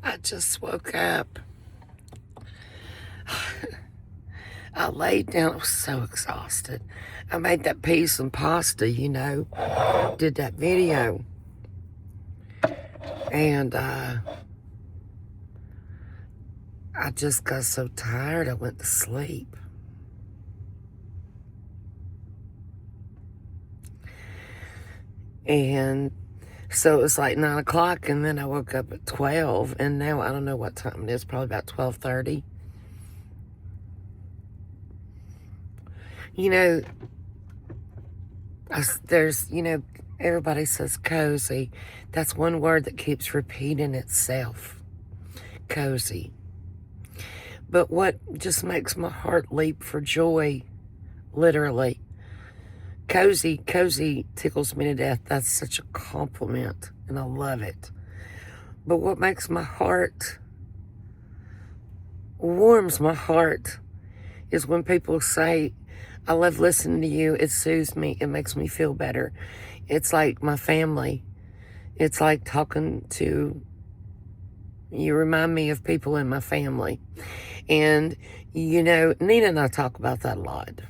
I just woke up. I laid down. I was so exhausted. I made that peas and pasta, did that video. And I just got so tired, I went to sleep. And so it was like 9 o'clock, and then I woke up at 12, and now I don't know what time it is, probably about 12:30. There's, everybody says cozy. That's one word that keeps repeating itself. Cozy. But what just makes my heart leap for joy, literally, cozy tickles me to death. That's such a compliment, and I love it. But what makes my heart, warms my heart, is when people say, I love listening to you. It soothes me. It makes me feel better. It's like my family. It's like talking to, you remind me of people in my family. And, Nina and I talk about that a lot.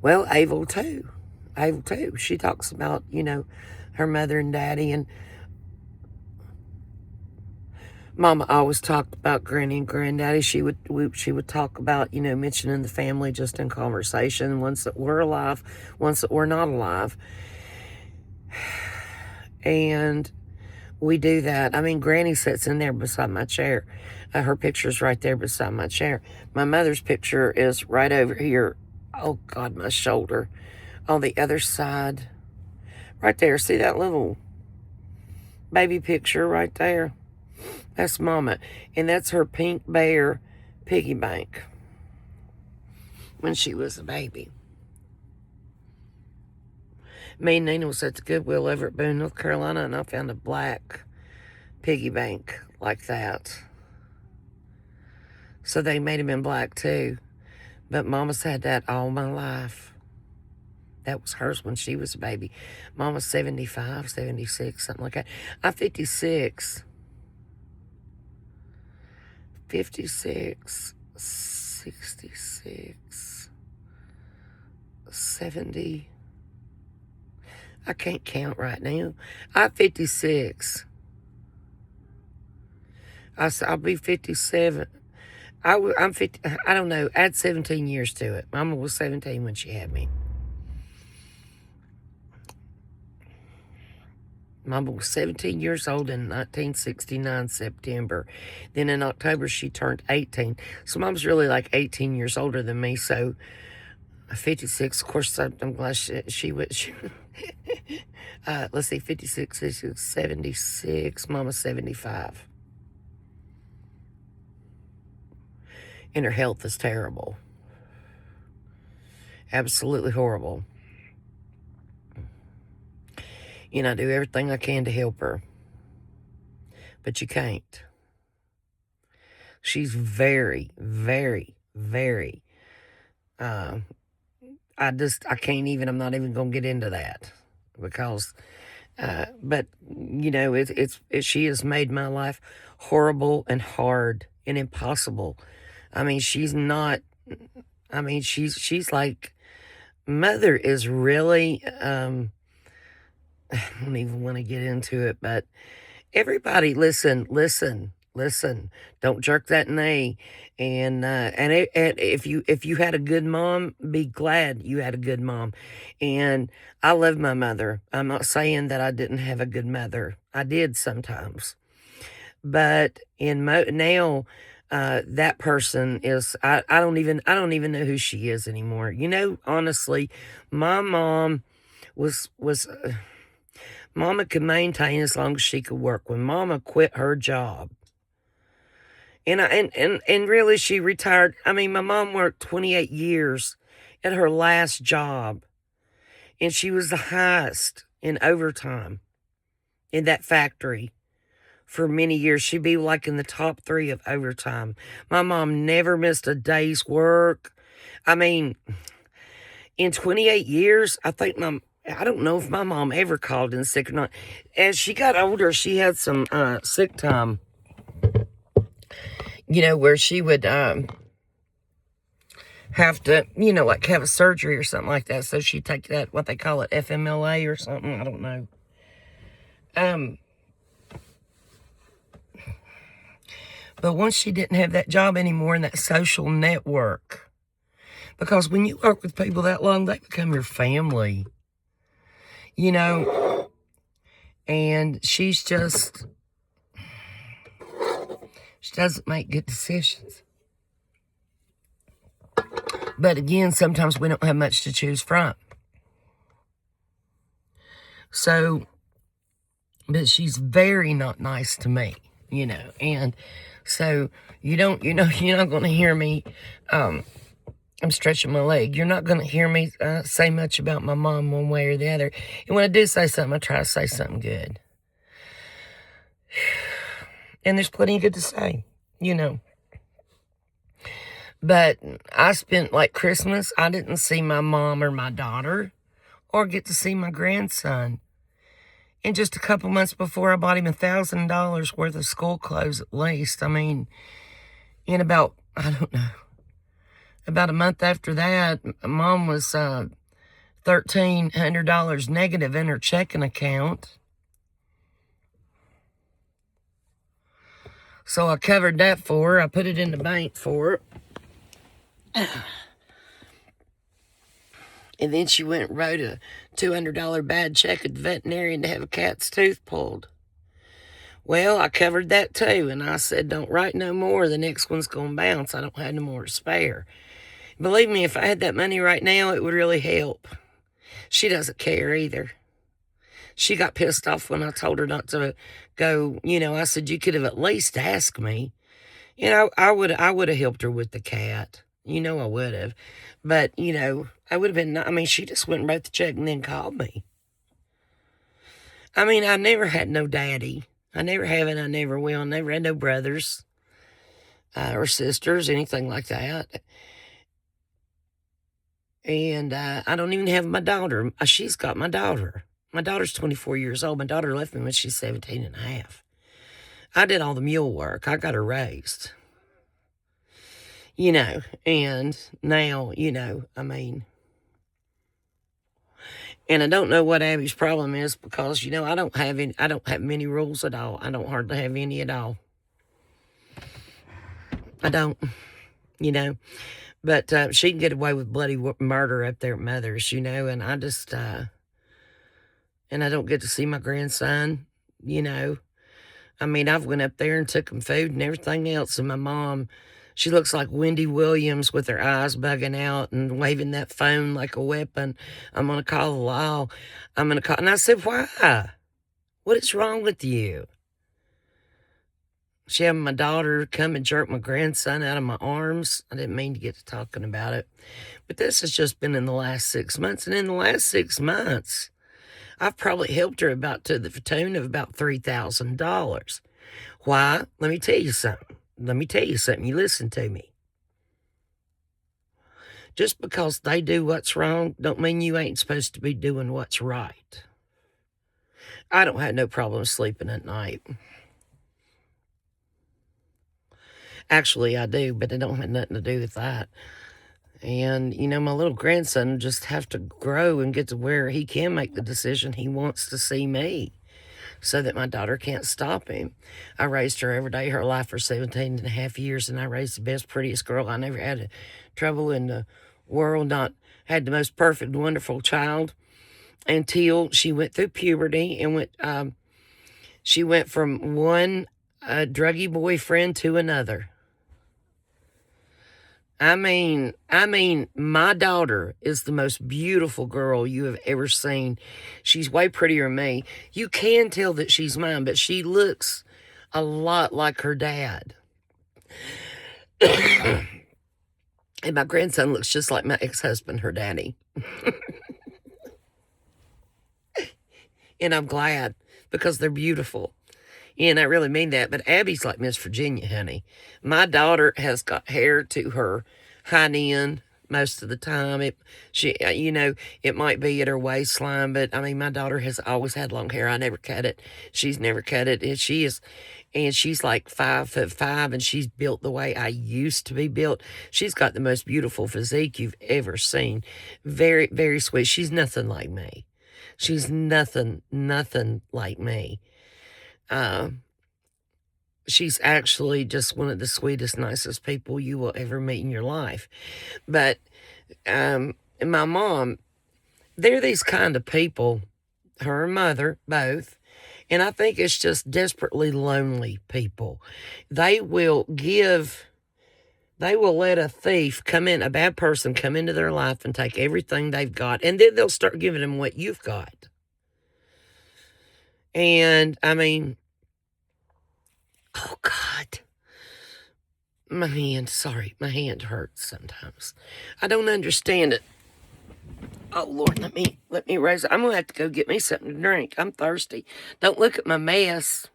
Well, Avel too. She talks about, her mother and daddy, and Mama always talked about Granny and Granddaddy. She would talk about, mentioning the family just in conversation, ones that were alive, ones that were not alive. And we do that. I mean, Granny sits in there beside my chair. Her picture's right there beside my chair. My mother's picture is right over here. Oh, God, my shoulder. On the other side. Right there. See that little baby picture right there? That's Mama. And that's her pink bear piggy bank when she was a baby. Me and Nina was at the Goodwill over at Boone, North Carolina, and I found a black piggy bank like that. So they made them in black too. But Mama's had that all my life. That was hers when she was a baby. Mama's 75, 76, something like that. I'm 56. 56, 66, 70. I can't count right now. I'm 56. I'll be 57. I'm 50. I don't know. Add 17 years to it. Mama was 17 when she had me. Mama was 17 years old in 1969, September. Then in October, she turned 18. So Mom's really like 18 years older than me. So 56, of course, I'm glad she was. Let's see, 56, 76. Mama's 75. And her health is terrible. Absolutely horrible. I do everything I can to help her. But you can't. She's very, very, very, I can't even, I'm not even going to get into that. Because, but, she has made my life horrible and hard and impossible. I mean, she's like, Mother is really, I don't even want to get into it, but everybody, listen. Don't jerk that knee. And if you had a good mom, be glad you had a good mom. And I love my mother. I'm not saying that I didn't have a good mother. I did sometimes, but now. That person is, I don't even know who she is anymore. Honestly, my mom was Mama could maintain as long as she could work. When Mama quit her job, and really she retired. I mean, my mom worked 28 years at her last job, and she was the highest in overtime in that factory for many years. She'd be like in the top 3 of overtime. My mom never missed a day's work. I mean, in 28 years, I think I don't know if my mom ever called in sick or not. As she got older, she had some sick time, where she would have to, like have a surgery or something like that. So she'd take that, what they call it, FMLA or something. I don't know. But once she didn't have that job anymore in that social network, because when you work with people that long, they become your family, and she doesn't make good decisions. But again, sometimes we don't have much to choose from. So, but she's very not nice to me, and so you're not going to hear me, I'm stretching my leg. You're not going to hear me say much about my mom one way or the other. And when I do say something, I try to say something good. And there's plenty good to say, But I spent, like, Christmas, I didn't see my mom or my daughter or get to see my grandson. And just a couple months before, I bought him $1,000 worth of school clothes at least. I mean, in about, I don't know, about a month after that, Mom was $1,300 negative in her checking account. So I covered that for her. I put it in the bank for her. And then she went and wrote a $200 bad check at the veterinarian to have a cat's tooth pulled. Well, I covered that too, and I said, don't write no more. The next one's going to bounce. I don't have no more to spare. Believe me, if I had that money right now, it would really help. She doesn't care either. She got pissed off when I told her not to go. I said, you could have at least asked me. I would have helped her with the cat. I would have. But, I would have been, she just went and wrote the check and then called me. I never had no daddy. I never have and I never will. I never had no brothers or sisters, anything like that. And I don't even have my daughter. She's got my daughter. My daughter's 24 years old. My daughter left me when she's 17 and a half. I did all the mule work. I got her raised. And now, and I don't know what Abby's problem is because, I don't have many rules at all. I don't hardly have any at all. I don't, but she can get away with bloody murder up there at Mother's, and I just, and I don't get to see my grandson, I've went up there and took him food and everything else, and my mom, she looks like Wendy Williams with her eyes bugging out and waving that phone like a weapon. I'm going to call the law. I'm going to call. And I said, why? What is wrong with you? She had my daughter come and jerk my grandson out of my arms. I didn't mean to get to talking about it. But this has just been in the last 6 months. And in the last 6 months, I've probably helped her to the tune of about $3,000. Why? Let me tell you something. You listen to me. Just because they do what's wrong don't mean you ain't supposed to be doing what's right. I don't have no problem sleeping at night. Actually, I do, but it don't have nothing to do with that. And, my little grandson just have to grow and get to where he can make the decision he wants to see me, so that my daughter can't stop him. I raised her every day of her life for 17 and a half years, and I raised the best, prettiest girl. I never had trouble in the world, not had the most perfect, wonderful child until she went through puberty and she went from one druggy boyfriend to another. My daughter is the most beautiful girl you have ever seen. She's way prettier than me. You can tell that she's mine, but she looks a lot like her dad. And my grandson looks just like my ex-husband, her daddy. And I'm glad, because they're beautiful. And I really mean that. But Abby's like Miss Virginia, honey. My daughter has got hair to her hind end, most of the time. It might be at her waistline, but I mean, my daughter has always had long hair. I never cut it. She's never cut it. And she's like 5'5", and she's built the way I used to be built. She's got the most beautiful physique you've ever seen. Very, very sweet. She's nothing like me. She's nothing like me. She's actually just one of the sweetest, nicest people you will ever meet in your life. But and my mom, they're these kind of people, her and mother, both. And I think it's just desperately lonely people. They will let a thief a bad person come into their life and take everything they've got. And then they'll start giving them what you've got. And I mean, oh God, my hand hurts sometimes. I don't understand it. Oh Lord, let me raise it. I'm gonna have to go get me something to drink. I'm thirsty. Don't look at my mess.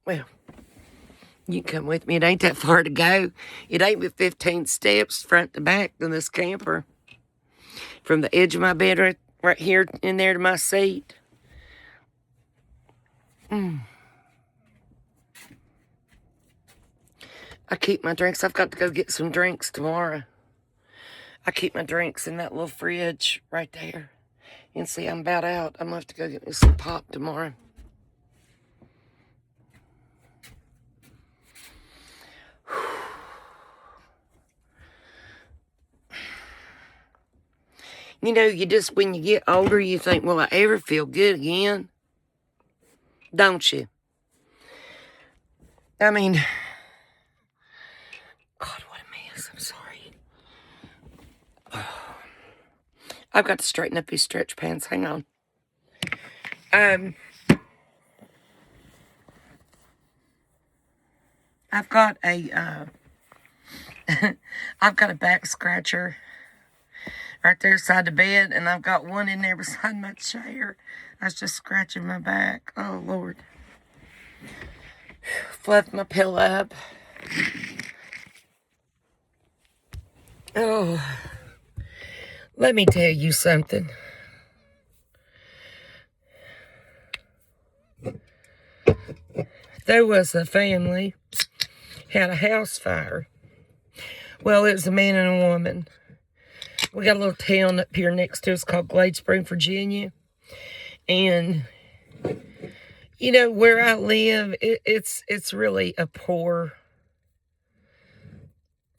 Well, you can come with me. It ain't that far to go. It ain't but 15 steps front to back in this camper. From the edge of my bed right here in there to my seat. I keep my drinks. I've got to go get some drinks tomorrow. I keep my drinks in that little fridge right there. And see, I'm about out. I'm going to have to go get me some pop tomorrow. You know, when you get older, you think, will I ever feel good again? Don't you? I mean, God, what a mess. I'm sorry. I've got to straighten up these stretch pants. Hang on. I've got a I've got a back scratcher right there beside the bed, and I've got one in there beside my chair. I was just scratching my back. Oh Lord. Fluff my pillow up. Oh, let me tell you something. There was a family, had a house fire. Well, it was a man and a woman. We got a little town up here next to us called Glade Spring, Virginia. And, you know, where I live, it's really a poor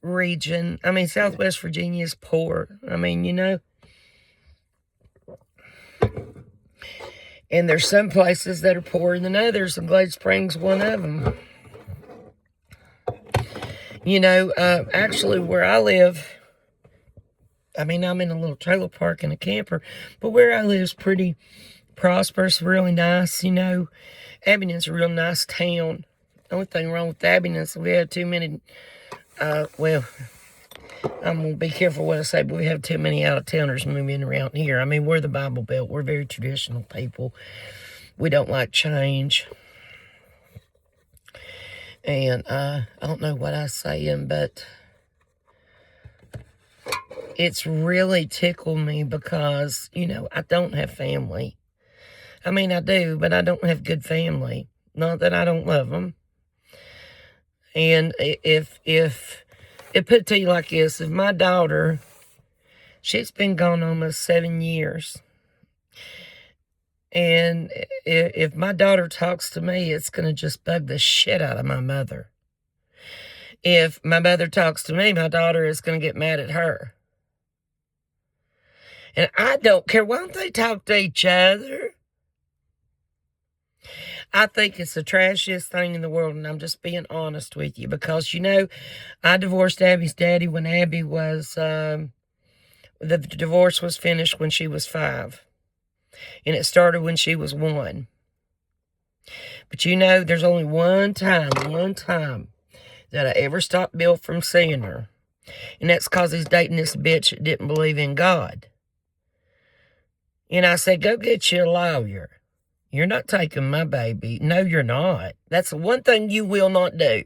region. I mean, Southwest Virginia is poor. I mean, you know. And there's some places that are poorer than others, and Glade Spring's one of them. You know, actually where I live, I mean, I'm in a little trailer park and a camper, but where I live is pretty prosperous, really nice, you know. Abington's a real nice town. The only thing wrong with Abington is we have too many, well, I'm going to be careful what I say, but we have too many out-of-towners moving around here. I mean, we're the Bible Belt. We're very traditional people. We don't like change. And I don't know what I'm saying, but it's really tickled me because, you know, I don't have family. I mean, I do, but I don't have good family. Not that I don't love them. And if it put it to you like this, if my daughter, she's been gone almost 7 years. And if my daughter talks to me, it's going to just bug the shit out of my mother. If my mother talks to me, my daughter is going to get mad at her. And I don't care. Why don't they talk to each other? I think it's the trashiest thing in the world, and I'm just being honest with you. Because, you know, I divorced Abby's daddy when Abby was, the divorce was finished when she was 5. And it started when she was 1. But you know, there's only one time that I ever stopped Bill from seeing her. And that's because he's dating this bitch that didn't believe in God. And I said, go get you a lawyer. You're not taking my baby. No, you're not. That's the one thing you will not do.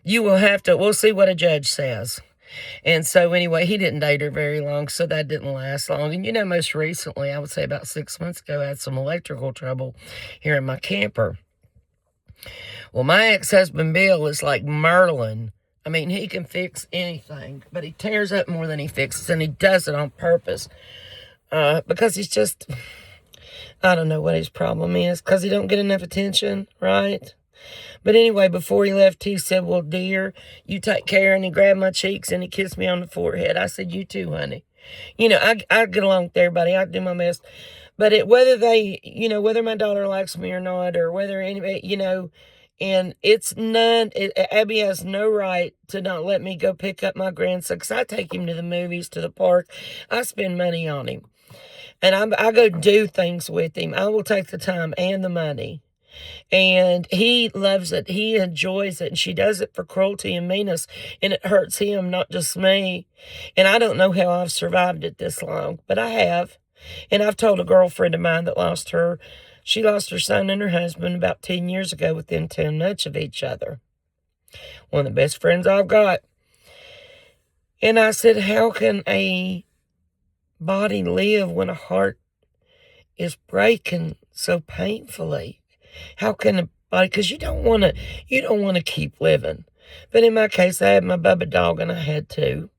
You will have to, we'll see what a judge says. And so anyway, he didn't date her very long, so that didn't last long. And most recently, I would say about 6 months ago, I had some electrical trouble here in my camper. Well, my ex-husband Bill is like Merlin. I mean, he can fix anything, but he tears up more than he fixes, and he does it on purpose. Because he's just, I don't know what his problem is, because he don't get enough attention, right? But anyway, before he left, he said, well, dear, you take care. And he grabbed my cheeks and he kissed me on the forehead. I said, you too, honey. I get along with everybody. I do my best. But whether they, whether my daughter likes me or not, or whether anybody, and it's none, Abby has no right to not let me go pick up my grandson, because I take him to the movies, to the park. I spend money on him. And I go do things with him. I will take the time and the money. And he loves it. He enjoys it. And she does it for cruelty and meanness. And it hurts him, not just me. And I don't know how I've survived it this long, but I have. And I've told a girlfriend of mine that she lost her son and her husband about 10 years ago within 10 months of each other. One of the best friends I've got. And I said, how can a body live when a heart is breaking so painfully? How can a body, because you don't want to keep living. But in my case, I had my Bubba dog and I had to.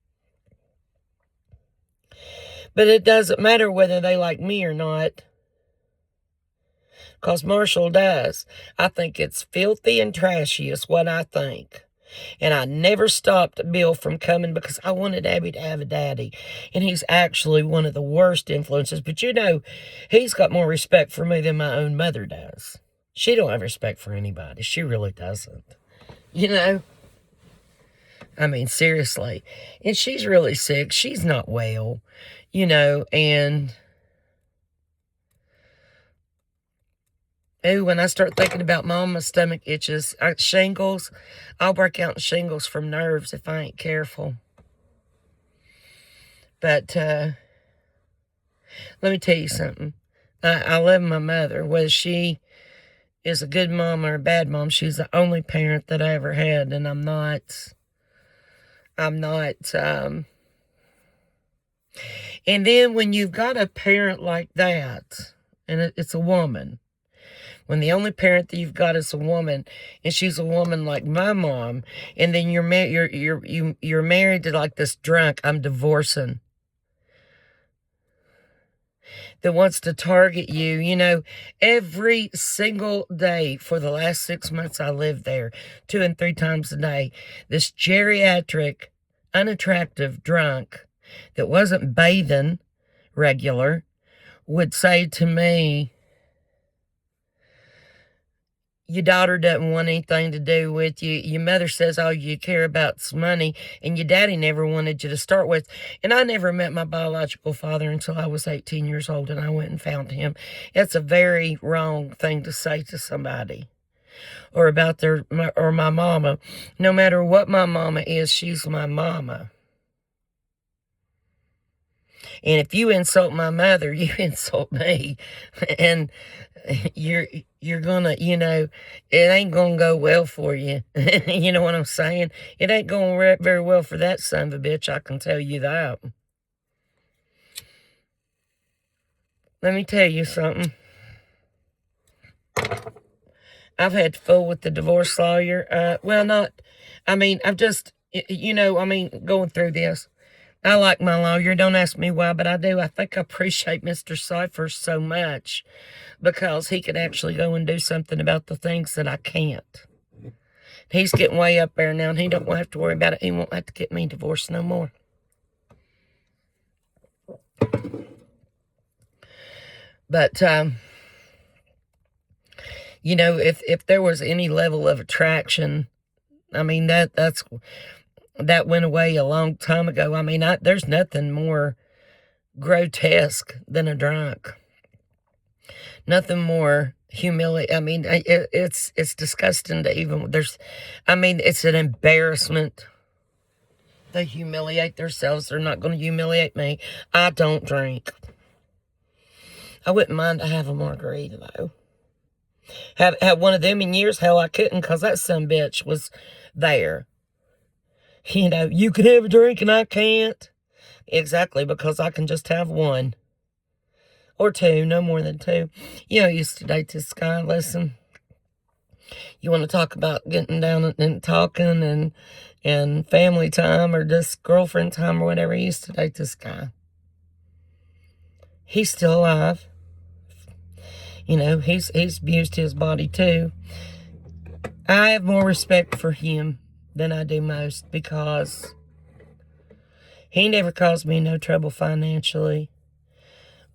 But it doesn't matter whether they like me or not, because Marshall does. I think it's filthy and trashy is what I think. And I never stopped Bill from coming because I wanted Abby to have a daddy. And he's actually one of the worst influences. But he's got more respect for me than my own mother does. She don't have respect for anybody. She really doesn't. I mean, seriously. And she's really sick. She's not well, and when I start thinking about Mom, my stomach itches. Shingles, I'll break out in shingles from nerves if I ain't careful. But let me tell you something. I love my mother. Whether she is a good mom or a bad mom, she's the only parent that I ever had, and I'm not, and then when you've got a parent like that, and it's a woman, when the only parent that you've got is a woman, and she's a woman like my mom, and then you're married to like this drunk I'm divorcing, that wants to target you, every single day for the last 6 months I lived there, 2 and 3 times a day, this geriatric, unattractive drunk that wasn't bathing regular would say to me, your daughter doesn't want anything to do with you. Your mother says all you care about is money, and your daddy never wanted you to start with. And I never met my biological father until I was 18 years old, and I went and found him. That's a very wrong thing to say to somebody, or about my mama. No matter what my mama is, she's my mama. And if you insult my mother, you insult me. And you're gonna, it ain't gonna go well for you. You know what I'm saying? It ain't going very well for that son of a bitch, I can tell you that. Let me tell you something. I've had to fool with the divorce lawyer. I've just, going through this. I like my lawyer. Don't ask me why, but I do. I think I appreciate Mr. Cyphers so much because he could actually go and do something about the things that I can't. He's getting way up there now, and he don't have to worry about it. He won't have to get me divorced no more. But, if there was any level of attraction, that went away a long time ago. There's nothing more grotesque than a drunk. Nothing more humiliating. It's disgusting to even, it's an embarrassment. They humiliate themselves. They're not going to humiliate me. I don't drink. I wouldn't mind to have a margarita, though. Have one of them in years? Hell, I couldn't, because that son bitch was there. You can have a drink and I can't. Exactly, because I can just have one. Or two, no more than two. I used to date this guy. Listen, you want to talk about getting down and talking and family time or just girlfriend time or whatever. I used to date this guy. He's still alive. He's abused his body too. I have more respect for him than I do most because he never caused me no trouble financially.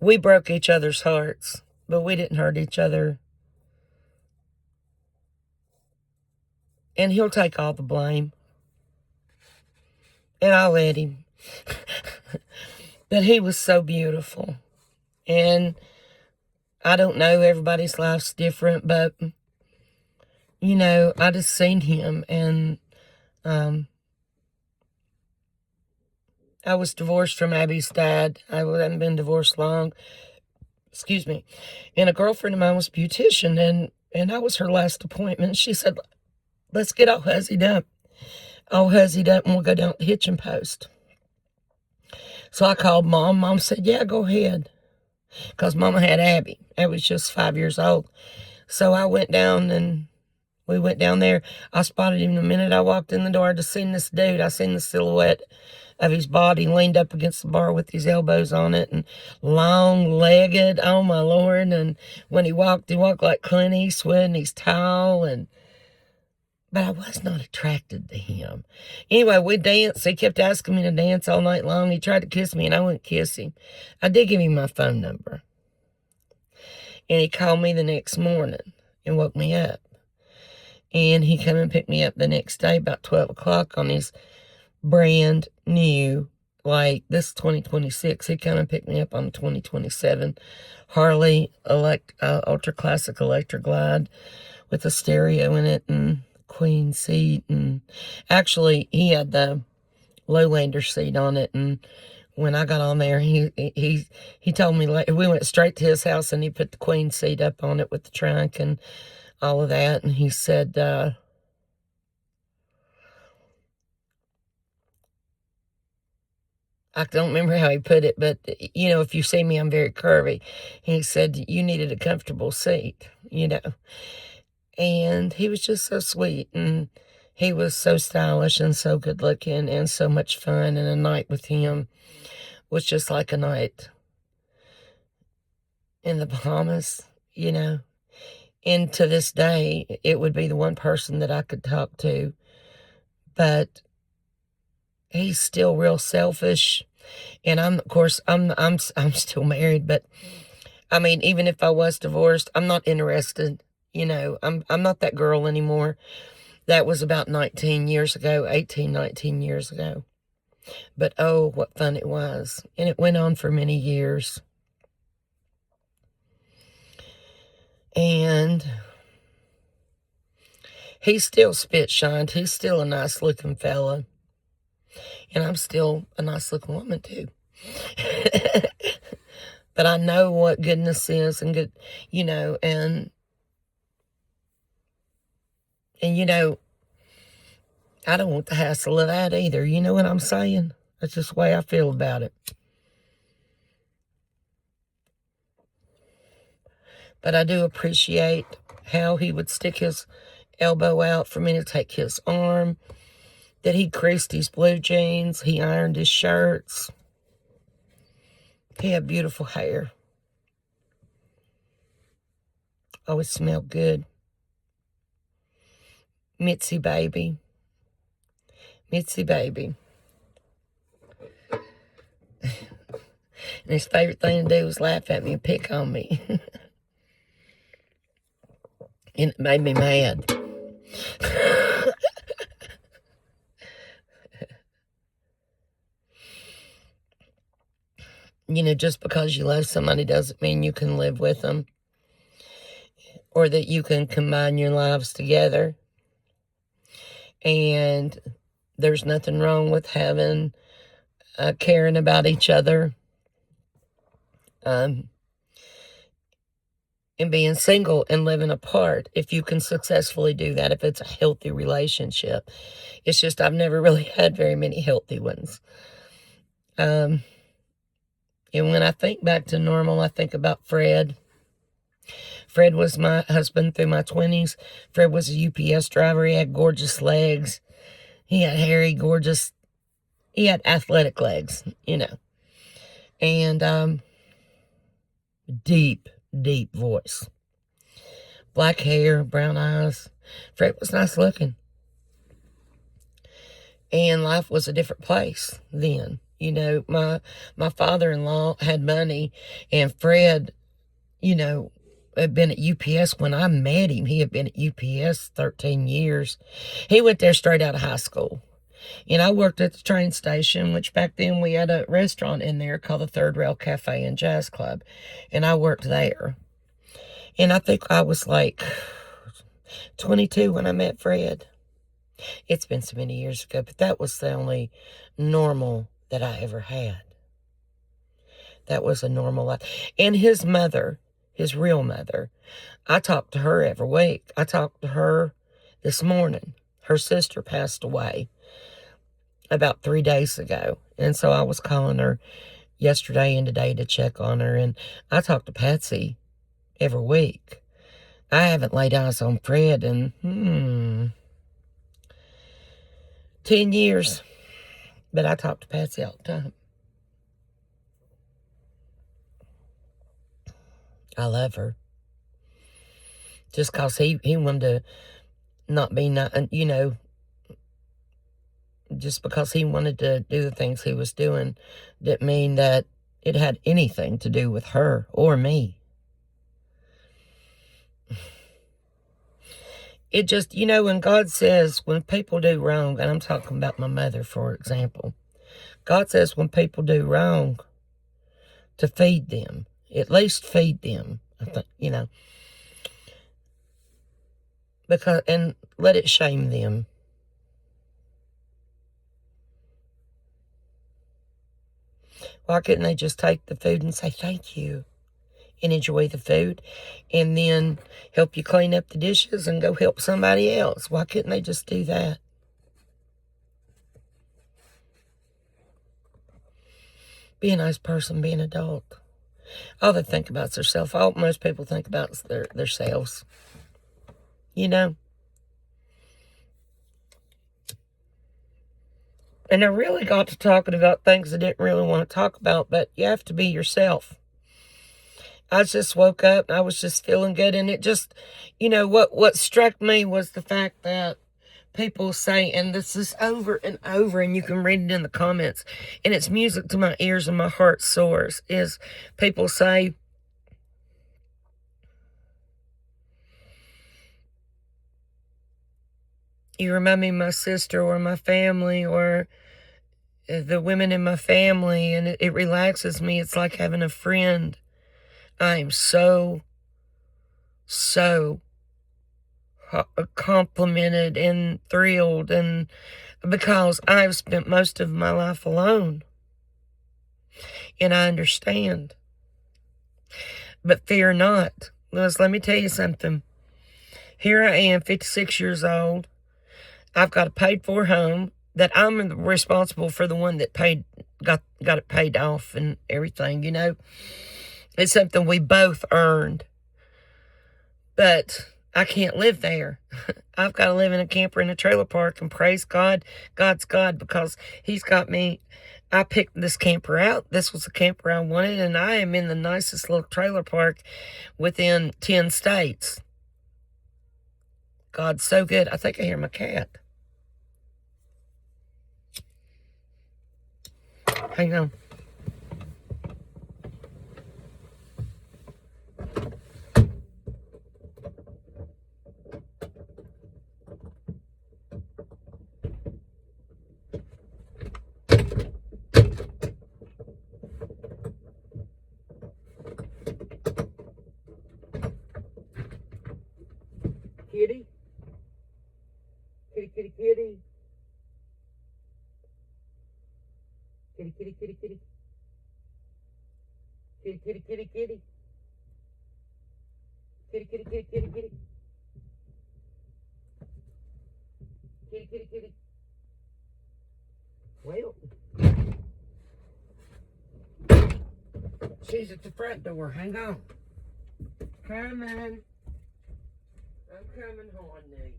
We broke each other's hearts, but we didn't hurt each other. And he'll take all the blame. And I'll let him. But he was so beautiful. And I don't know, everybody's life's different, but, I just seen him. And I was divorced from Abby's dad. I hadn't been divorced long. Excuse me. And a girlfriend of mine was a beautician, and I was her last appointment. She said, let's get all huzzied up. All huzzied up, and we'll go down to the hitching post. So I called Mom. Mom said, yeah, go ahead. Because Mama had Abby. Abby was just 5 years old. So I went down, and we went down there. I spotted him the minute I walked in the door. I just seen this dude. I seen the silhouette of his body leaned up against the bar with his elbows on it and long-legged. Oh, my Lord. And when he walked like Clint Eastwood, and he's tall. But I was not attracted to him. Anyway, we danced. He kept asking me to dance all night long. He tried to kiss me, and I wouldn't kiss him. I did give him my phone number. And he called me the next morning and woke me up. And he came and picked me up the next day about 12 o'clock on his brand new, like this 2026. He came and picked me up on the 2027 Harley Ultra Classic Electra Glide with a stereo in it and queen seat. And actually, he had the Lowlander seat on it. And when I got on there, he told me, we went straight to his house and he put the queen seat up on it with the trunk and all of that. And he said, I don't remember how he put it, but, if you see me, I'm very curvy. He said, you needed a comfortable seat, And he was just so sweet, and he was so stylish and so good looking and so much fun. And a night with him was just like a night in the Bahamas, And to this day, it would be the one person that I could talk to. But he's still real selfish. And I'm still married, but I mean, even if I was divorced, I'm not interested. I'm not that girl anymore. That was about 19 years ago, 18, 19 years ago. But oh, what fun it was. And it went on for many years. And he's still spit-shined. He's still a nice-looking fella. And I'm still a nice-looking woman, too. But I know what goodness is and good, and I don't want the hassle of that either. You know what I'm saying? That's just the way I feel about it. But I do appreciate how he would stick his elbow out for me to take his arm, that he creased his blue jeans, he ironed his shirts. He had beautiful hair. Always smelled good. Mitzi baby. Mitzi baby. And his favorite thing to do was laugh at me and pick on me. And it made me mad. Just because you love somebody doesn't mean you can live with them. Or that you can combine your lives together. And there's nothing wrong with having caring about each other. And and being single and living apart, if you can successfully do that, if it's a healthy relationship. It's just I've never really had very many healthy ones. And when I think back to normal, I think about Fred. Fred was my husband through my 20s. Fred was a UPS driver. He had gorgeous legs. He had hairy, gorgeous, he had athletic legs, you know. And deep, deep voice. Black hair, brown eyes. Fred was nice looking. And life was a different place then. You know, my father-in-law had money, and Fred, you know, had been at UPS when I met him. He had been at UPS 13 years. He went there straight out of high school. And I worked at the train station, which back then we had a restaurant in there called the Third Rail Cafe and Jazz Club. And I worked there. And I think I was like 22 when I met Fred. It's been so many years ago, but that was the only normal that I ever had. That was a normal life. And his mother, his real mother, I talked to her every week. I talked to her this morning. Her sister passed away about 3 days ago. And so I was calling her yesterday and today to check on her. And I talked to Patsy every week. I haven't laid eyes on Fred in 10 years. But I talk to Patsy all the time. I love her. Just because he wanted to not be, you know, just because he wanted to do the things he was doing didn't mean that it had anything to do with her or me. It just, you know, when God says, when people do wrong, and I'm talking about my mother, for example, God says when people do wrong, to feed them, at least feed them, I think, you know, because, and let it shame them. Why couldn't they just take the food and say thank you and enjoy the food and then help you clean up the dishes and go help somebody else? Why couldn't they just do that? Be a nice person, be an adult. All they think about is themselves. All most people think about is themselves. You know? And I really got to talking about things I didn't really want to talk about, but you have to be yourself. I just woke up and I was just feeling good. And it just, you know, what struck me was the fact that people say, and this is over and over, and you can read it in the comments, and it's music to my ears and my heart soars, is people say, you remind me of my sister or my family or the women in my family, and it relaxes me. It's like having a friend. I am so complimented and thrilled, and because I've spent most of my life alone, and I understand. But fear not. Let me tell you something. Here I am, 56 years old. I've got a paid-for home that I'm responsible for, the one that got it paid off and everything, you know. It's something we both earned. But I can't live there. I've got to live in a camper in a trailer park, and praise God, God's God, because he's got me. I picked this camper out. This was the camper I wanted, and I am in the nicest little trailer park within 10 states. God's so good. I think I hear my cat. Hang on. Kitty? Kitty, kitty, kitty. Kitty, kitty, kitty, kitty. Kitty, kitty, kitty, kitty, kitty. Kitty, kitty, kitty. Well, she's at the front door. Hang on. Coming. I'm coming, honey.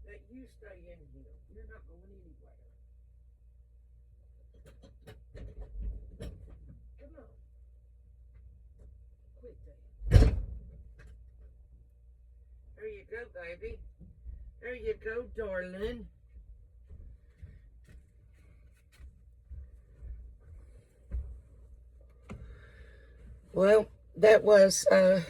Now you stay in here. You're not going anywhere. Come on. Quit that. There you go, baby. There you go, darling. Well, that was the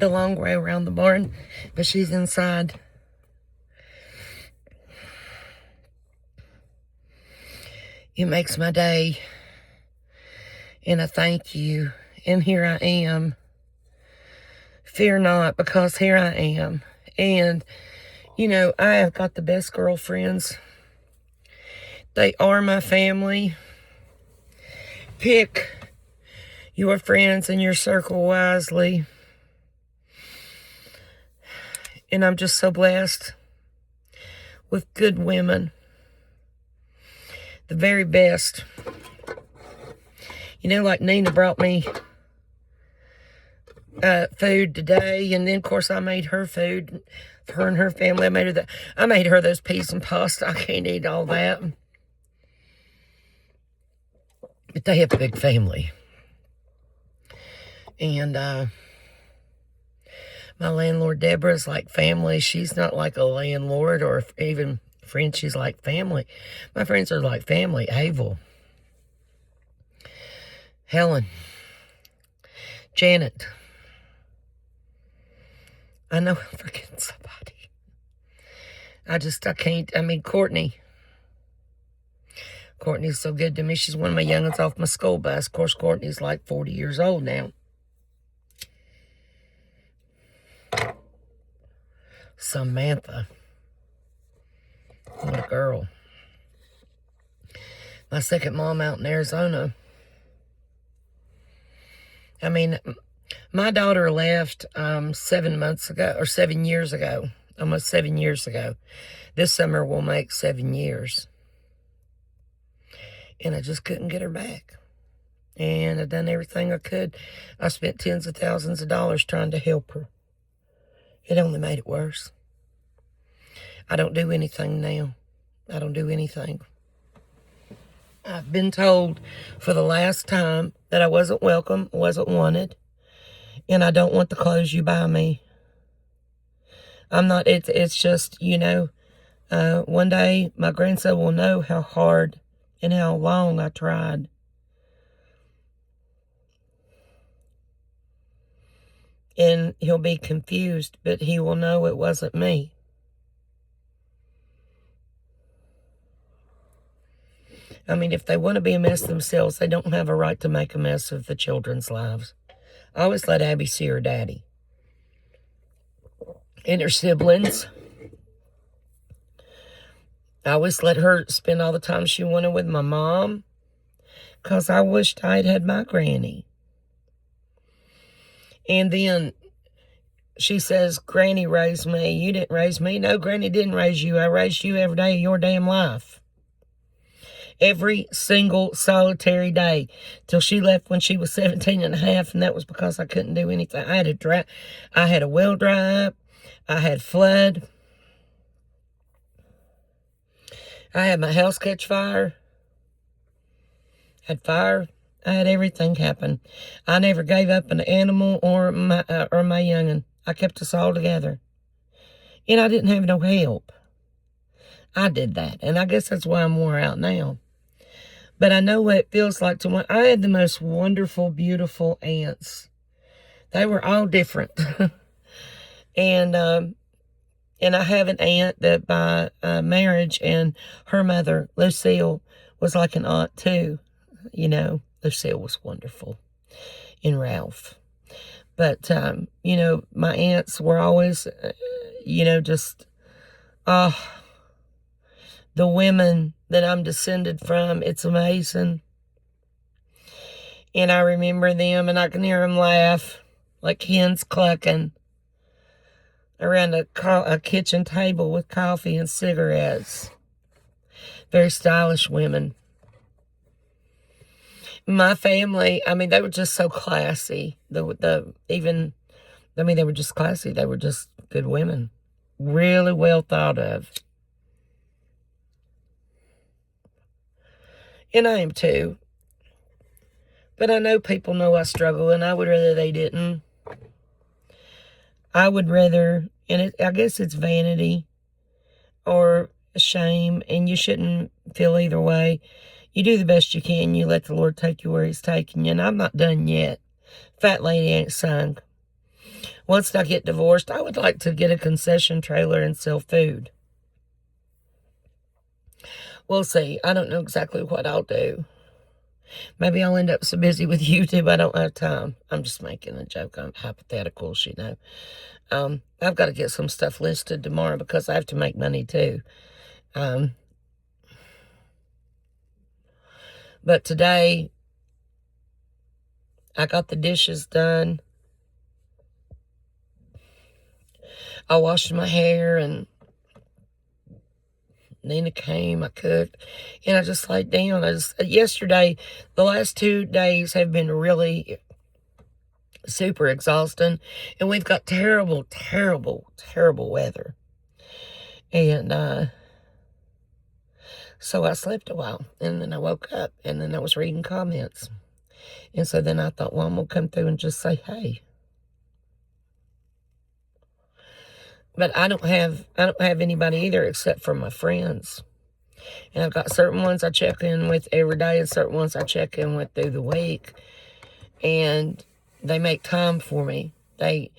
long way around the barn, but she's inside. It makes my day, and I thank you. And here I am. Fear not, because here I am. And, you know, I have got the best girlfriends. They are my family. Pick your friends and your circle wisely. And I'm just so blessed with good women. The very best. You know, like Nina brought me food today, and then of course I made her food for her and her family. I made her those peas and pasta. I can't eat all that. But they have a big family. And my landlord Deborah is like family. She's not like a landlord or even friend. She's like family. My friends are like family. Havel, Helen, Janet. I know I'm forgetting somebody. I can't. I mean, Courtney. Courtney's so good to me. She's one of my youngins off my school bus. Of course, Courtney's like 40 years old now. Samantha. What a girl. My second mom out in Arizona. I mean, my daughter left 7 months ago, or 7 years ago. Almost 7 years ago. This summer will make 7 years. And I just couldn't get her back. And I've done everything I could. I spent tens of thousands of dollars trying to help her. It only made it worse. I don't do anything now. I don't do anything. I've been told for the last time that I wasn't welcome, wasn't wanted, and I don't want the clothes you buy me. I'm not, it's just, you know, one day my grandson will know how hard and how long I tried. And he'll be confused, but he will know it wasn't me. I mean, if they want to be a mess themselves, they don't have a right to make a mess of the children's lives. I always let Abby see her daddy and her siblings. I always let her spend all the time she wanted with my mom, because I wished I'd had my granny. And then she says, Granny raised me. You didn't raise me. No, Granny didn't raise you. I raised you every day of your damn life. Every single solitary day till she left when she was 17 and a half, and that was because I couldn't do anything. I had a well dry up. I had flood. I had my house catch fire. Had fire. I had everything happen. I never gave up an animal or my young'un. I kept us all together. And I didn't have no help. I did that. And I guess that's why I'm wore out now. But I know what it feels like to I had the most wonderful, beautiful aunts. They were all different. And I have an aunt that by marriage, and her mother, Lucille, was like an aunt too. You know, Lucille was wonderful. And Ralph. But, you know, my aunts were always, you know, just, the women that I'm descended from. It's amazing. And I remember them, and I can hear them laugh like hens clucking around a kitchen table with coffee and cigarettes. Very stylish women. My family, I mean, they were just so classy. They were just classy. They were just good women. Really well thought of. And I am too. But I know people know I struggle, and I would rather they didn't. I would rather, and I guess it's vanity or shame, and you shouldn't feel either way. You do the best you can. You let the Lord take you where He's taking you, and I'm not done yet. Fat lady ain't sung. Once I get divorced, I would like to get a concession trailer and sell food. We'll see. I don't know exactly what I'll do. Maybe I'll end up so busy with YouTube I don't have time. I'm just making a joke on hypotheticals, you know. I've got to get some stuff listed tomorrow because I have to make money too. But today, I got the dishes done. I washed my hair, and Nina came, I cooked, and I just laid down. Yesterday, the last 2 days have been really super exhausting, and we've got terrible, terrible, terrible weather. And so I slept a while, and then I woke up, and then I was reading comments. And so then I thought, well, I'm going to come through and just say, hey. But I don't have anybody either except for my friends. And I've got certain ones I check in with every day and certain ones I check in with through the week. And they make time for me. They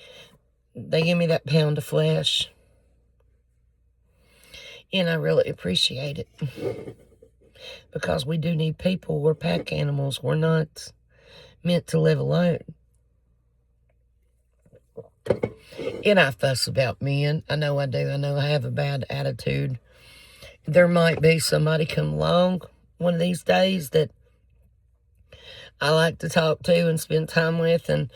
give me that pound of flesh. And I really appreciate it. Because we do need people. We're pack animals. We're not meant to live alone. And I fuss about men. I know I do. I know I have a bad attitude. There might be somebody come along one of these days that I like to talk to and spend time with, and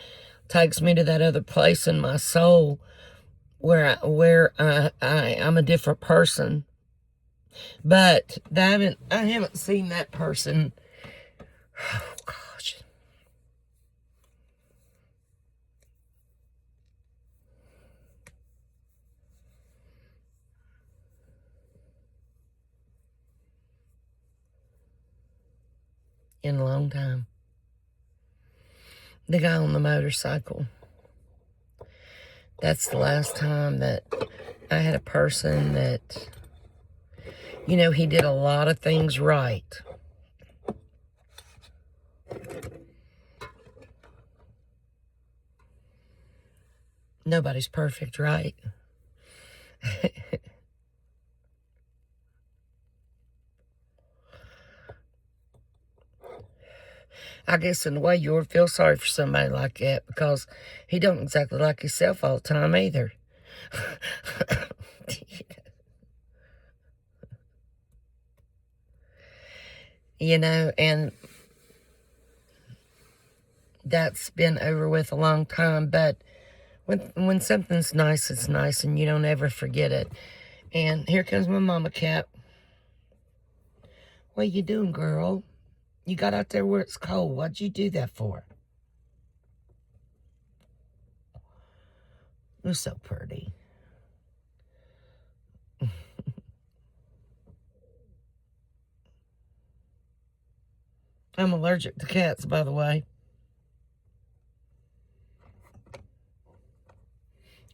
takes me to that other place in my soul where I'm a different person. But I haven't seen that person. Oh, gosh. In a long time. The guy on the motorcycle. That's the last time that I had a person that, you know, he did a lot of things right. Nobody's perfect, right? I guess in a way you would feel sorry for somebody like that because he don't exactly like himself all the time either. You know, and that's been over with a long time, but when something's nice, it's nice, and you don't ever forget it. And here comes my mama cat. What you doing, girl? You got out there where it's cold. What'd you do that for? You're so pretty. I'm allergic to cats, by the way.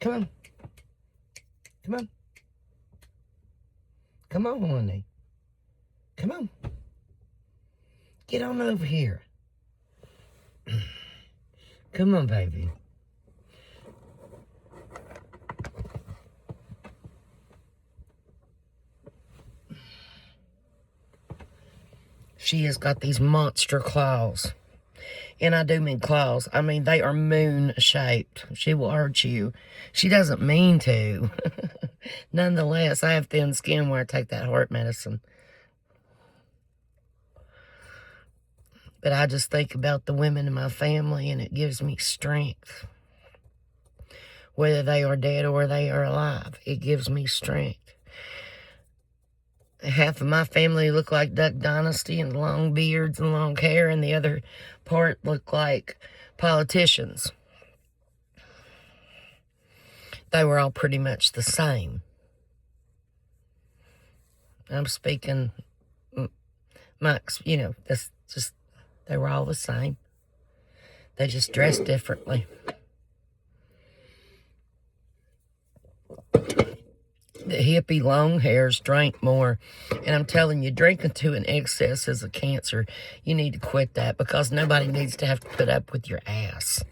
Come on. Come on. Come on, honey. Come on. Get on over here. Come on, baby. She has got these monster claws. And I do mean claws. I mean, they are moon-shaped. She will hurt you. She doesn't mean to. Nonetheless, I have thin skin where I take that heart medicine. But I just think about the women in my family, and it gives me strength. Whether they are dead or they are alive, it gives me strength. Half of my family look like Duck Dynasty and long beards and long hair, and the other part look like politicians. They were all pretty much the same. I'm speaking, Max, that's just, they were all the same. They just dressed differently. The hippie long hairs drank more. And I'm telling you, drinking to an excess is a cancer. You need to quit that, because nobody needs to have to put up with your ass.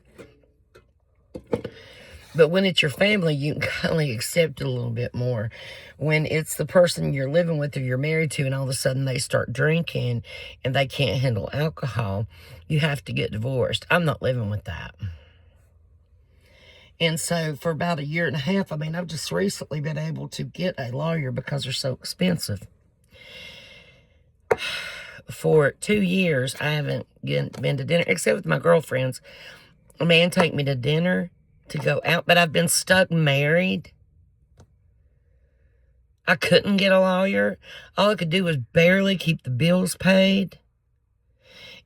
But when it's your family, you can kind of accept it a little bit more. When it's the person you're living with or you're married to, and all of a sudden they start drinking and they can't handle alcohol, you have to get divorced. I'm not living with that. And so for about 1.5 years, I've just recently been able to get a lawyer because they're so expensive. For 2 years, I haven't been to dinner, except with my girlfriends. A man take me to dinner to go out, but I've been stuck married. I couldn't get a lawyer. All I could do was barely keep the bills paid.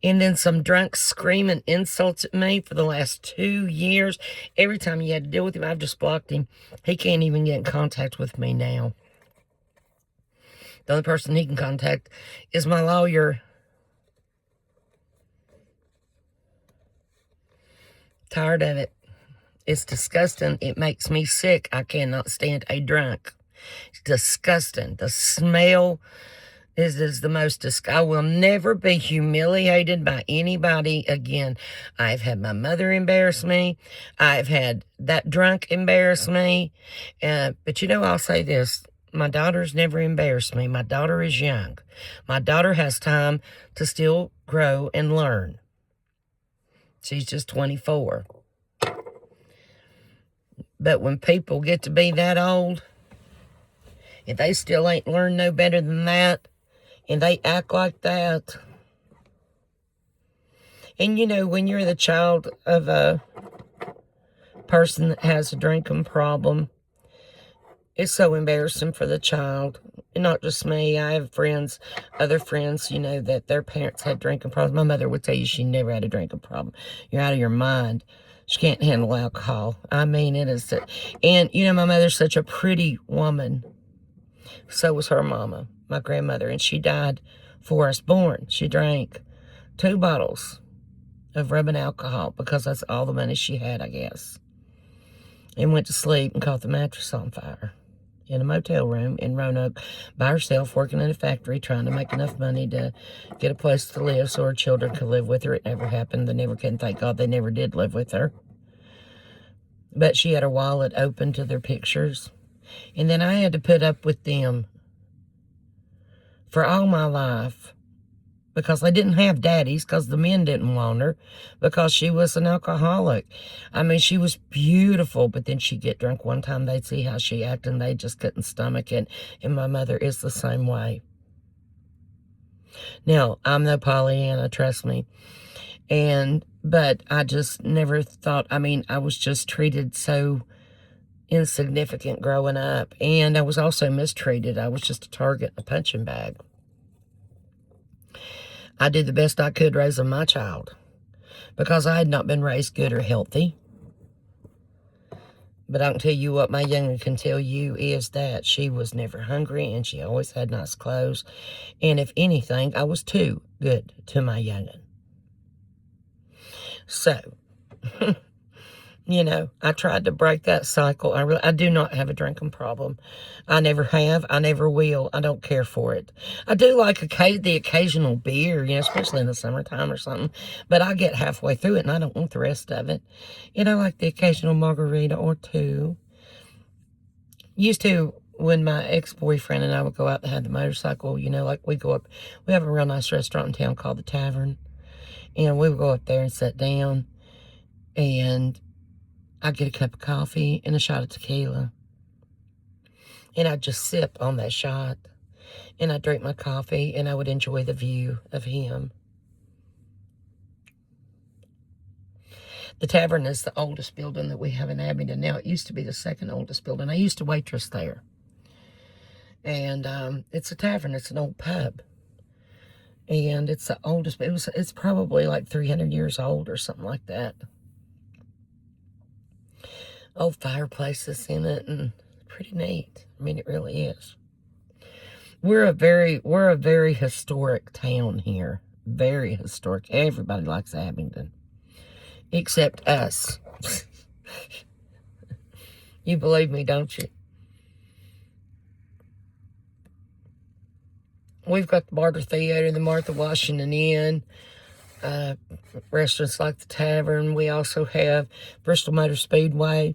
And then some drunk screaming insults at me for the last 2 years. Every time you had to deal with him, I've just blocked him. He can't even get in contact with me now. The only person he can contact is my lawyer. Tired of it. It's disgusting. It makes me sick. I cannot stand a drunk. It's disgusting. The smell is the most disgusting. I will never be humiliated by anybody again. I've had my mother embarrass me. I've had that drunk embarrass me. But I'll say this. My daughter's never embarrassed me. My daughter is young. My daughter has time to still grow and learn. She's just 24. But when people get to be that old, if they still ain't learned no better than that, and they act like that, and when you're the child of a person that has a drinking problem, it's so embarrassing for the child. And not just me. I have other friends, that their parents had drinking problems. My mother would tell you she never had a drinking problem. You're out of your mind. She can't handle alcohol. It is. And, my mother's such a pretty woman. So was her mama, my grandmother. And she died before us born. She drank 2 bottles of rubbing alcohol because that's all the money she had, I guess. And went to sleep and caught the mattress on fire in a motel room in Roanoke by herself, working in a factory, trying to make enough money to get a place to live so her children could live with her. It never happened. They never can. Thank God they never did live with her. But she had her wallet open to their pictures. And then I had to put up with them for all my life because they didn't have daddies, because the men didn't want her, because she was an alcoholic. She was beautiful, but then she'd get drunk. One time they'd see how she acted, and they just couldn't stomach it. And my mother is the same way. Now, I'm no Pollyanna, trust me. But I just never thought, I was just treated so insignificant growing up. And I was also mistreated. I was just a target, a punching bag. I did the best I could raising my child because I had not been raised good or healthy. But I can tell you what my youngin' can tell you is that she was never hungry and she always had nice clothes. And if anything, I was too good to my youngin'. So, I tried to break that cycle. I do not have a drinking problem. I never have. I never will. I don't care for it. I do like the occasional beer, especially in the summertime or something. But I get halfway through it and I don't want the rest of it. I like the occasional margarita or 2. Used to, when my ex-boyfriend and I would go out and have the motorcycle, we go up. We have a real nice restaurant in town called the Tavern. And we would go up there and sit down. And I'd get a cup of coffee and a shot of tequila. And I'd just sip on that shot. And I'd drink my coffee and I would enjoy the view of him. The tavern is the oldest building that we have in Abingdon. Now, it used to be the second oldest building. I used to waitress there. And it's a tavern. It's an old pub. And it's the oldest. It's probably like 300 years old or something like that. Old fireplaces in it, and pretty neat. I mean, it really is. We're a very historic town here. Very historic. Everybody likes Abingdon. Except us. You believe me, don't you? We've got the Barter Theater, the Martha Washington Inn, restaurants like the Tavern. We also have Bristol Motor Speedway.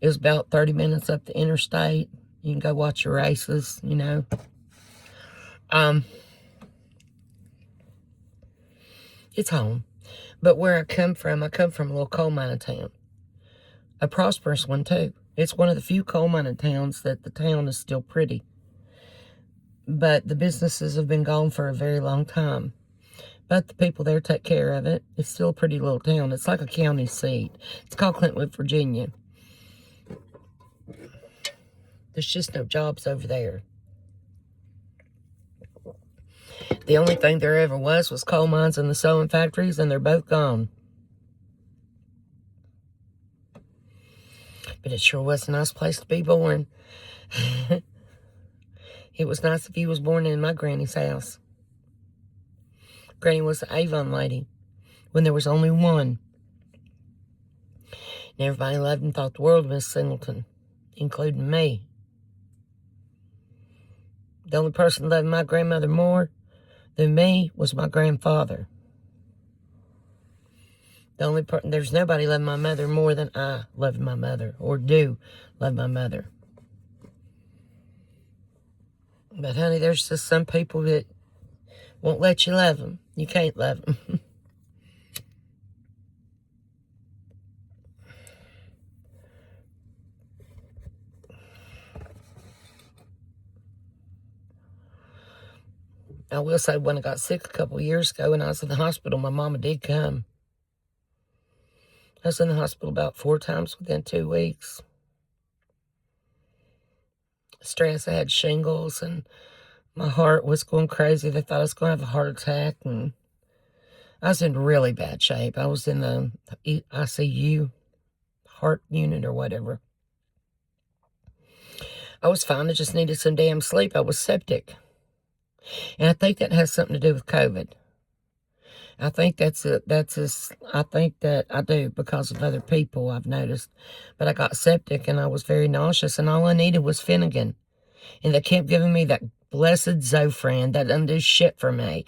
It's about 30 minutes up the interstate. You can go watch your races, you know. It's home. But where I come from a little coal mining town. A prosperous one, too. It's one of the few coal mining towns that the town is still pretty. But the businesses have been gone for a very long time. But the people there take care of it. It's still a pretty little town. It's like a county seat. It's called Clintwood, Virginia. There's just no jobs over there. The only thing there ever was coal mines and the sewing factories, and they're both gone. But it sure was a nice place to be born. It was nice if you was born in my granny's house. Granny was the Avon lady when there was only one. And everybody loved and thought the world of Miss Singleton, including me. The only person that loved my grandmother more than me was my grandfather. There's nobody loved my mother more than I loved my mother, or do love my mother. But honey, there's just some people that won't let you love them. You can't love them. I will say, when I got sick a couple of years ago and I was in the hospital, my mama did come. I was in the hospital about 4 times within 2 weeks. Stress, I had shingles, and my heart was going crazy. They thought I was going to have a heart attack, and I was in really bad shape. I was in the ICU, heart unit or whatever. I was fine. I just needed some damn sleep. I was septic. And I think that has something to do with COVID. I think I think that I do because of other people, I've noticed. But I got septic and I was very nauseous, and all I needed was Finnegan. And they kept giving me that blessed Zofran that doesn't do shit for me.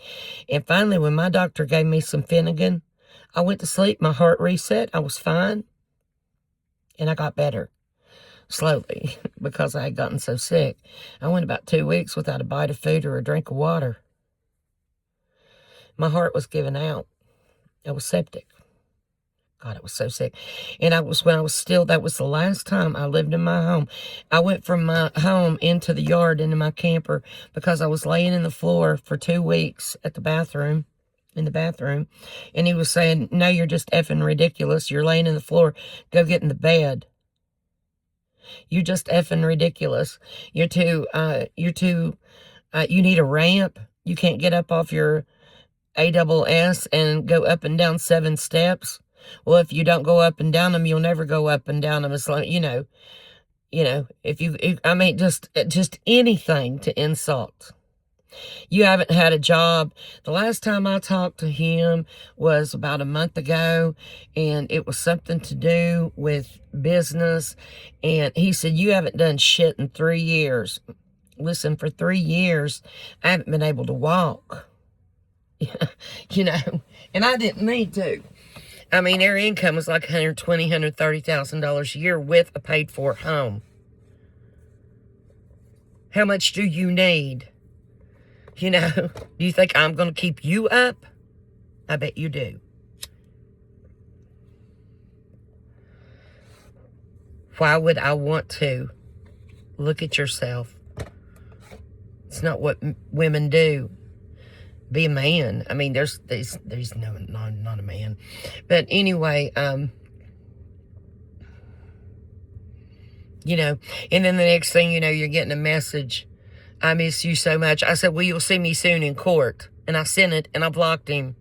And finally, when my doctor gave me some Finnegan, I went to sleep, my heart reset, I was fine. And I got better. Slowly, because I had gotten so sick. I went about 2 weeks without a bite of food or a drink of water. My heart was giving out. I was septic. God, I was so sick. And that was the last time I lived in my home. I went from my home into the yard, into my camper, because I was laying in the floor for 2 weeks in the bathroom. And he was saying, no, you're just effing ridiculous. You're laying in the floor. Go get in the bed. You're just effing ridiculous. You need a ramp. You can't get up off your ASS and go up and down 7 steps. Well, if you don't go up and down them, you'll never go up and down them. It's like, just anything to insult. You haven't had a job. The last time I talked to him was about a month ago, and it was something to do with business. And he said, you haven't done shit in 3 years. Listen, for 3 years, I haven't been able to walk. And I didn't need to. I mean, their income was like $120,000, $130,000 a year with a paid-for home. How much do you need? Do you think I'm going to keep you up? I bet you do. Why would I want to? Look at yourself. It's not what women do. Be a man. I mean, there's no, not a man. But anyway, you know. And then the next thing you know, you're getting a message, I miss you so much. I said, well, you'll see me soon in court. And I sent it, and I blocked him.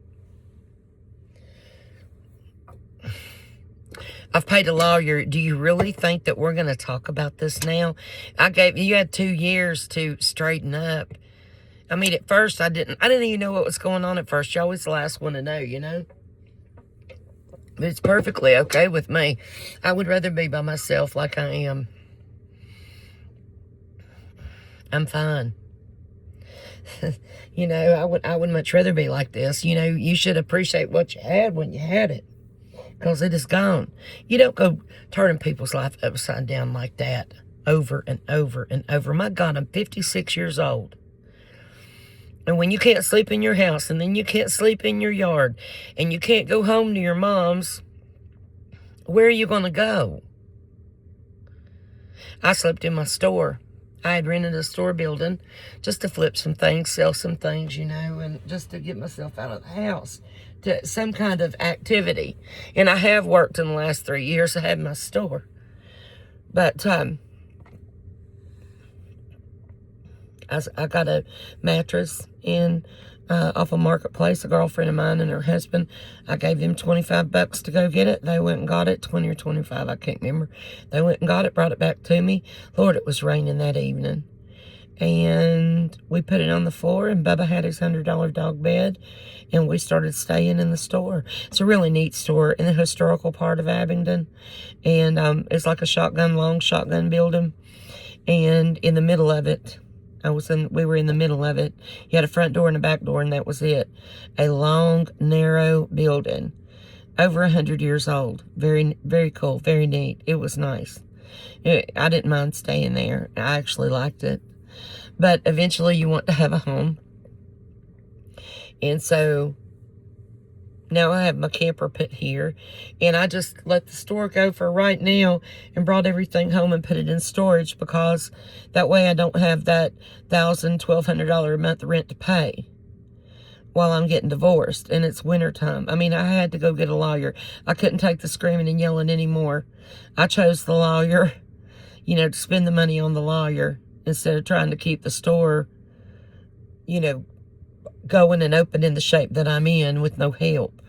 I've paid a lawyer. Do you really think that we're going to talk about this now? You had 2 years to straighten up. I mean, at first, I didn't even know what was going on at first. You're always the last one to know, you know? But it's perfectly okay with me. I would rather be by myself like I am. I'm fine. You know, I would much rather be like this. You know, you should appreciate what you had when you had it, because it is gone. You don't go turning people's life upside down like that over and over and over. My God, I'm 56 years old. And when you can't sleep in your house, and then you can't sleep in your yard, and you can't go home to your mom's, where are you going to go? I slept in my store. I had rented a store building just to flip some things, sell some things, you know, and just to get myself out of the house to some kind of activity. And I have worked in the last 3 years. I had my store. But I got a mattress off a marketplace. A girlfriend of mine and her husband, I gave them $25 to go get it. They went and got it, 20 or 25, I can't remember. They went and got it, brought it back to me. Lord, it was raining that evening. And we put it on the floor, and Bubba had his $100 dog bed, and we started staying in the store. It's a really neat store in the historical part of Abingdon, and it's like a long shotgun building, and in the middle of it, we were in the middle of it. You had a front door and a back door, and that was it. A long, narrow building, over 100 years old. Very, very cool, very neat. It was nice. I didn't mind staying there. I actually liked it. But eventually you want to have a home. And so now I have my camper put here, and I just let the store go for right now and brought everything home and put it in storage, because that way I don't have that $1,000, $1,200 a month rent to pay while I'm getting divorced and it's wintertime. I mean, I had to go get a lawyer. I couldn't take the screaming and yelling anymore. I chose the lawyer, you know, to spend the money on the lawyer instead of trying to keep the store, you know, going and open in the shape that I'm in with no help.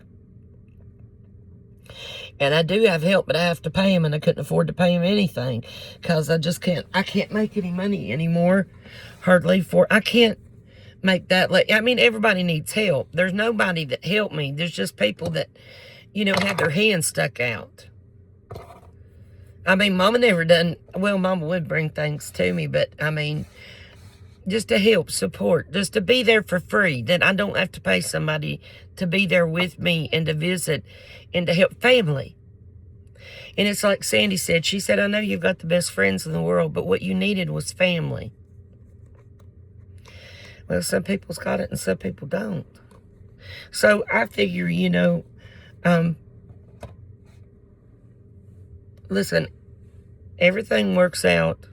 And I do have help, but I have to pay him, and I couldn't afford to pay him anything, because I can't make any money anymore, hardly. I can't make that, I mean, everybody needs help. There's nobody that helped me. There's just people that, you know, have their hands stuck out. I mean, Mama Mama would bring things to me, but I mean, just to help, support, just to be there for free, that I don't have to pay somebody to be there with me and to visit and to help family. And it's like Sandy said. She said, I know you've got the best friends in the world, but what you needed was family. Well, some people's got it and some people don't. So I figure, you know, listen, everything works out,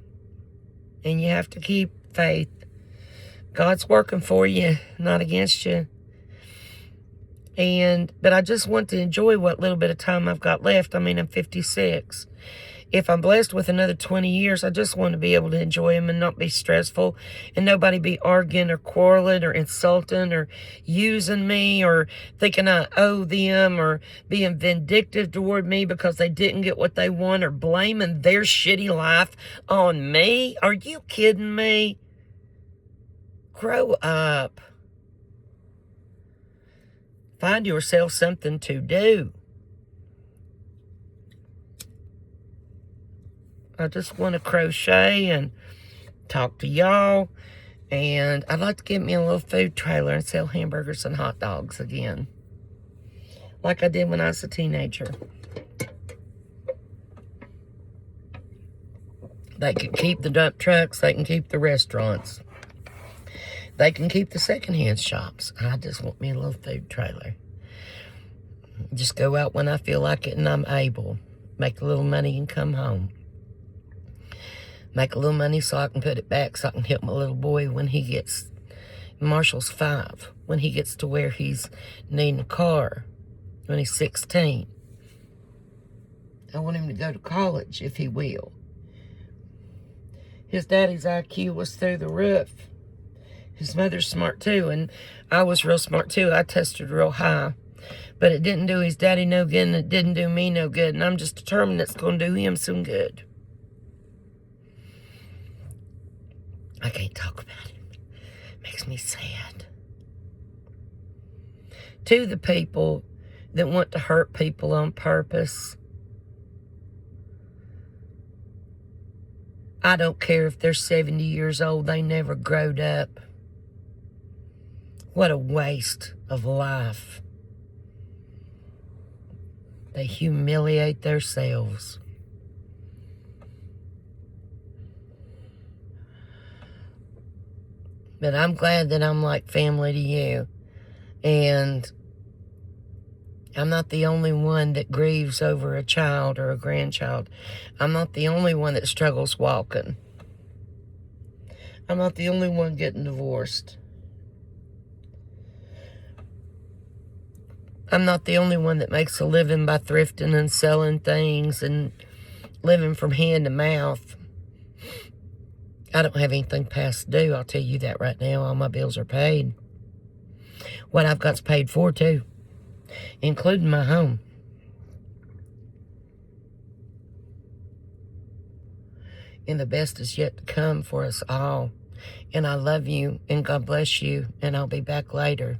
and you have to keep faith. God's working for you, not against you. But I just want to enjoy what little bit of time I've got left. I mean, I'm 56. If I'm blessed with another 20 years, I just want to be able to enjoy them and not be stressful, and nobody be arguing or quarreling or insulting or using me or thinking I owe them or being vindictive toward me because they didn't get what they want, or blaming their shitty life on me. Are you kidding me? Grow up. Find yourself something to do. I just want to crochet and talk to y'all. And I'd like to get me a little food trailer and sell hamburgers and hot dogs again, like I did when I was a teenager. They can keep the dump trucks. They can keep the restaurants. They can keep the secondhand shops. I just want me a little food trailer. Just go out when I feel like it and I'm able. Make a little money and come home. Make a little money so I can put it back, so I can help my little boy when he gets, Marshall's 5, when he gets to where he's needing a car, when he's 16. I want him to go to college, if he will. His daddy's IQ was through the roof. His mother's smart too, and I was real smart too. I tested real high. But it didn't do his daddy no good, and it didn't do me no good. And I'm just determined it's going to do him some good. I can't talk about it. It makes me sad. To the people that want to hurt people on purpose, I don't care if they're 70 years old. They never growed up. What a waste of life. They humiliate themselves. But I'm glad that I'm like family to you. And I'm not the only one that grieves over a child or a grandchild. I'm not the only one that struggles walking. I'm not the only one getting divorced. I'm not the only one that makes a living by thrifting and selling things and living from hand to mouth. I don't have anything past due, I'll tell you that right now. All my bills are paid. What I've got's paid for too, including my home. And the best is yet to come for us all. And I love you, and God bless you, and I'll be back later.